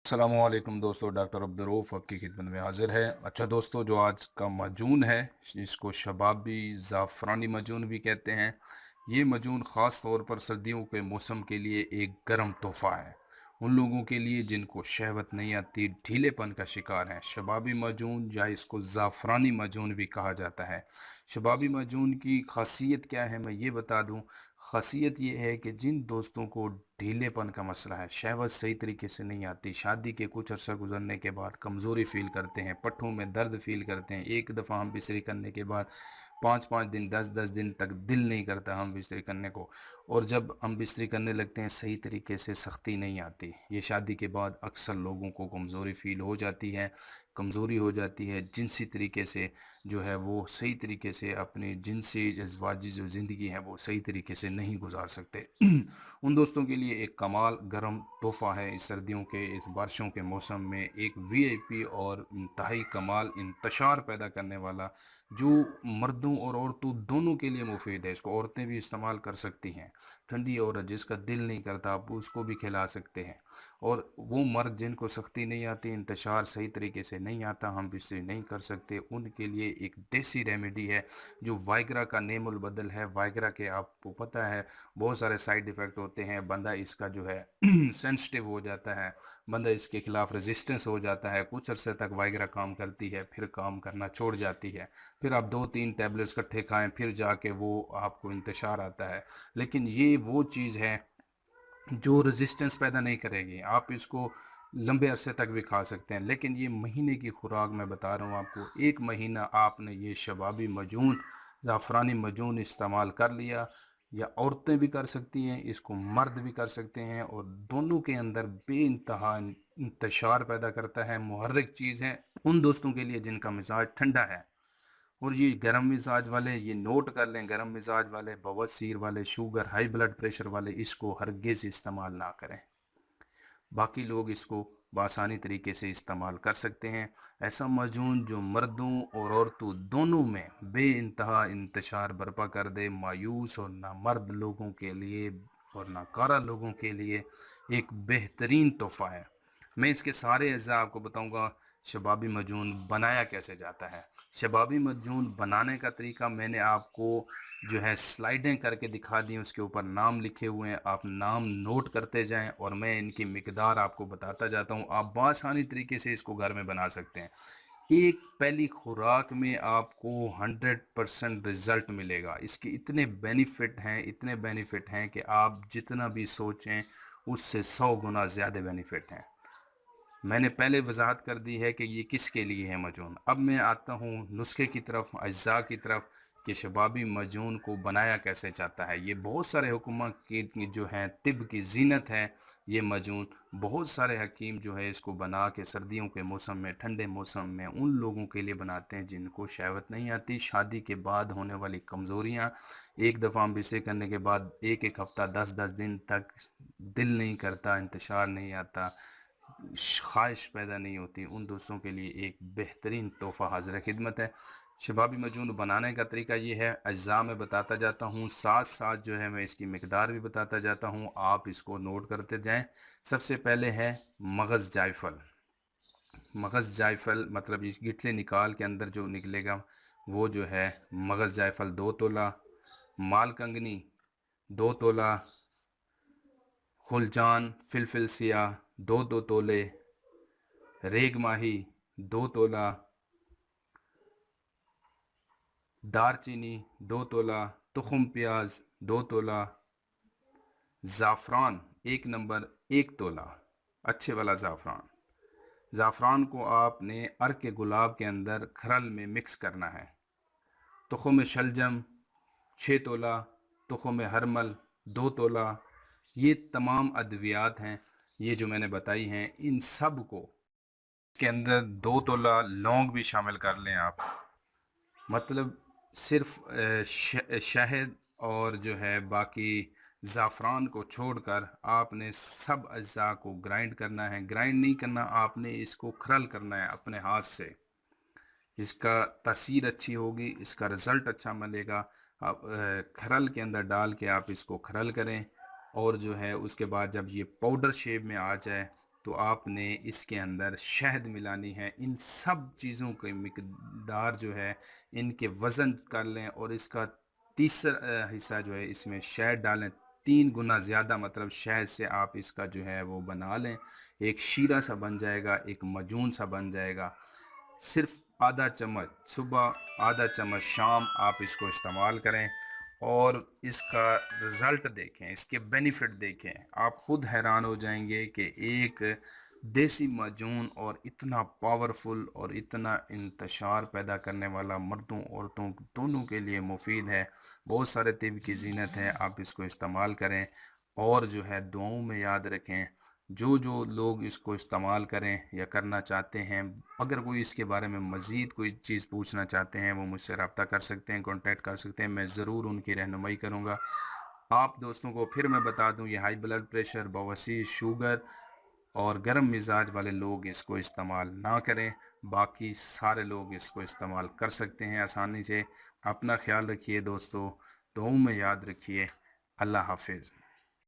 अस्सलामुअलैकुम दोस्तों, डॉक्टर अब्दुर्रऊफ़ आपकी खिदमत में हाजिर है। अच्छा दोस्तों, जो आज का मजून है इसको शबाबी ज़ाफ़रानी मजून भी कहते हैं। ये मजून ख़ास तौर पर सर्दियों के मौसम के लिए एक गर्म तोहफ़ा है। उन लोगों के लिए जिनको शहवत नहीं आती, ढीलेपन का शिकार हैं। शबाबी मजून या इसको ज़ाफ़रानी मजून भी कहा जाता है। शबाबी मजून की खासियत क्या है मैं ये बता दूं। खासियत ये है कि जिन दोस्तों को ढीलेपन का मसला है, शहवत सही तरीके से नहीं आती, शादी के कुछ अरसा गुजरने के बाद कमज़ोरी फील करते हैं, पट्ठों में दर्द फील करते हैं, एक दफ़ा हम बिस्तरी करने के बाद 5-5 दिन 10-10 दिन तक दिल नहीं करता हम बिस्तरी करने को, और जब हम बिस्तरी करने लगते हैं सही तरीके से सख्ती नहीं आती। ये शादी के बाद अक्सर लोगों को कमज़ोरी फील हो जाती है, कमज़ोरी हो जाती है जिनसी तरीके से जो है वो सही तरीके से अपनी जिनसी जज्बाती जो ज़िंदगी है वो सही तरीके से नहीं गुजार सकते। उन दोस्तों के लिए एक कमाल गर्म तोहफ़ा है इस सर्दियों के इस बारिशों के मौसम में, एक वीआईपी और इंतहाई कमाल इंतशार पैदा करने वाला, जो मर्दों और औरतों दोनों के लिए मुफीद है। इसको औरतें भी इस्तेमाल कर सकती हैं। ठंडी औरत जिसका दिल नहीं करता आप उसको भी खिला सकते हैं, और वो मर्द जिनको सख्ती नहीं आती, इंतशार सही तरीके से नहीं आता, हम बिस्तरी नहीं कर सकते, उनके लिए एक देसी रेमेडी है जो वाइग्रा का नेमुल बदल है। वाइग्रा के आपको पता है बहुत सारे साइड इफ़ेक्ट होते हैं, बंदा इसका जो है सेंसिटिव हो जाता है, बंदा इसके खिलाफ रेजिस्टेंस हो जाता है। कुछ अरसे तक वाइग्रा काम करती है, फिर काम करना छोड़ जाती है, फिर आप 2-3 टैबलेट्स इकट्ठे खाएं, फिर जाके वो आपको इंतशार आता है। लेकिन ये वो चीज़ है जो रेजिस्टेंस पैदा नहीं करेगी। आप इसको लंबे अरसे तक भी खा सकते हैं, लेकिन ये महीने की खुराक मैं बता रहा हूँ आपको। एक महीना आपने ये शबाबी मजून ज़ाफ़रानी मजून इस्तेमाल कर लिया, या औरतें भी कर सकती हैं इसको, मर्द भी कर सकते हैं, और दोनों के अंदर बेइंतहा इंतशार पैदा करता है। मुहर्रिक चीज़ है उन दोस्तों के लिए जिनका मिजाज ठंडा है। और ये गर्म मिजाज वाले, ये नोट कर लें, गर्म मिजाज वाले, बवासीर वाले, शुगर हाई ब्लड प्रेशर वाले इसको हरगिज़ इस्तेमाल ना करें। बाकी लोग इसको बआसानी तरीके से इस्तेमाल कर सकते हैं। ऐसा मजून जो मर्दों और औरतों दोनों में बेइंतहा इंतशार बर्पा कर दे, मायूस और नामर्द लोगों के लिए और नाकारा लोगों के लिए एक बेहतरीन तोहफ़ा है। मैं इसके सारे अज्जा आपको बताऊंगा। शबाबी मजून बनाया कैसे जाता है, शबाबी मजून बनाने का तरीका मैंने आपको जो है स्लाइडें करके दिखा दी, उसके ऊपर नाम लिखे हुए हैं, आप नाम नोट करते जाएं और मैं इनकी मिकदार आपको बताता जाता हूं। आप बआसानी तरीके से इसको घर में बना सकते हैं। एक पहली खुराक में आपको 100% रिज़ल्ट मिलेगा। इसके इतने बेनिफिट हैं, इतने बेनिफिट हैं कि आप जितना भी सोचें उससे 100 गुना ज़्यादा बेनिफिट हैं। मैंने पहले वजाहत कर दी है कि ये किसके लिए है मजून। अब मैं आता हूँ नुस्खे की तरफ, अज्जा की तरफ, कि शबाबी मजून को बनाया कैसे जाता है। ये बहुत सारे हुकूमा की जो हैं तिब की जीनत है। ये मजून बहुत सारे हकीम जो है इसको बना के सर्दियों के मौसम में, ठंडे मौसम में उन लोगों के लिए बनाते हैं जिनको शहवत नहीं आती, शादी के बाद होने वाली कमज़ोरियाँ, एक दफ़ा हम बिसे करने के बाद एक एक हफ़्ता 10-10 दिन तक दिल नहीं करता, इंतशार नहीं आता, ख्वाहिश पैदा नहीं होती, उन दोस्तों के लिए एक बेहतरीन तोहफ़ा हाज़िर खिदमत है। शबाबी मजून बनाने का तरीका ये है, अज्जा में बताता जाता हूँ, साथ साथ जो है मैं इसकी मिकदार भी बताता जाता हूँ, आप इसको नोट करते जाएं। सबसे पहले है मगज़ जायफल। मगज़ जायफल मतलब इस गिठले निकाल के अंदर जो निकलेगा वो जो है मगज़ जायफल 2 तोला, मालकंगनी 2 तोला, खुलजान फिलफिल सिया 2-2 तोले, रेग माही 2 तोला, दारचीनी 2 तोला, तुखम प्याज 2 तोला, ज़ाफ़रान 1 नंबर 1 तोला, अच्छे वाला ज़ाफ़रान। ज़ाफ़रान को आपने अर्क के गुलाब के अंदर खरल में मिक्स करना है। तुखम शलजम 6 तोला, तुखम हरमल 2 तोला। ये तमाम अद्वियात हैं, ये जो मैंने बताई हैं, इन सब को के अंदर 2 तोला लौंग भी शामिल कर लें आप। मतलब सिर्फ शहद और जो है बाकी ज़ाफ़रान को छोड़कर आपने सब अज्जा को ग्राइंड करना है। ग्राइंड नहीं करना, आपने इसको खरल करना है अपने हाथ से। इसका तासीर अच्छी होगी, इसका रिज़ल्ट अच्छा मिलेगा। आप खरल के अंदर डाल के आप इसको खरल करें, और जो है उसके बाद जब ये पाउडर शेप में आ जाए تو آپ نے اس کے اندر شہد ملانی ہے. ان سب چیزوں کی مقدار جو ہے ان کے وزن کر لیں اور اس کا تیسرا حصہ جو ہے اس میں شہد ڈالیں. 3 گنا زیادہ مطلب شہد سے آپ اس کا جو ہے وہ بنا لیں. ایک شیرہ سا بن جائے گا, ایک مجون سا بن جائے گا. صرف آدھا چمچ صبح, آدھا چمچ شام آپ اس کو استعمال کریں اور اس کا رزلٹ دیکھیں, اس کے بینیفٹ دیکھیں. آپ خود حیران ہو جائیں گے کہ ایک دیسی معجون اور اتنا پاورفل اور اتنا انتشار پیدا کرنے والا مردوں عورتوں دونوں کے لیے مفید ہے. بہت سارے طب کی زینت ہے, آپ اس کو استعمال کریں اور جو ہے دعاؤں میں یاد رکھیں. جو لوگ اس کو استعمال کریں یا کرنا چاہتے ہیں, اگر کوئی اس کے بارے میں مزید کوئی چیز پوچھنا چاہتے ہیں وہ مجھ سے رابطہ کر سکتے ہیں, کانٹیکٹ کر سکتے ہیں. میں ضرور ان کی رہنمائی کروں گا. آپ دوستوں کو پھر میں بتا دوں, یہ ہائی بلڈ پریشر, بواسیر, شوگر اور گرم مزاج والے لوگ اس کو استعمال نہ کریں. باقی سارے لوگ اس کو استعمال کر سکتے ہیں آسانی سے. اپنا خیال رکھیے دوستو, دعاؤں میں یاد رکھیے. اللہ حافظ.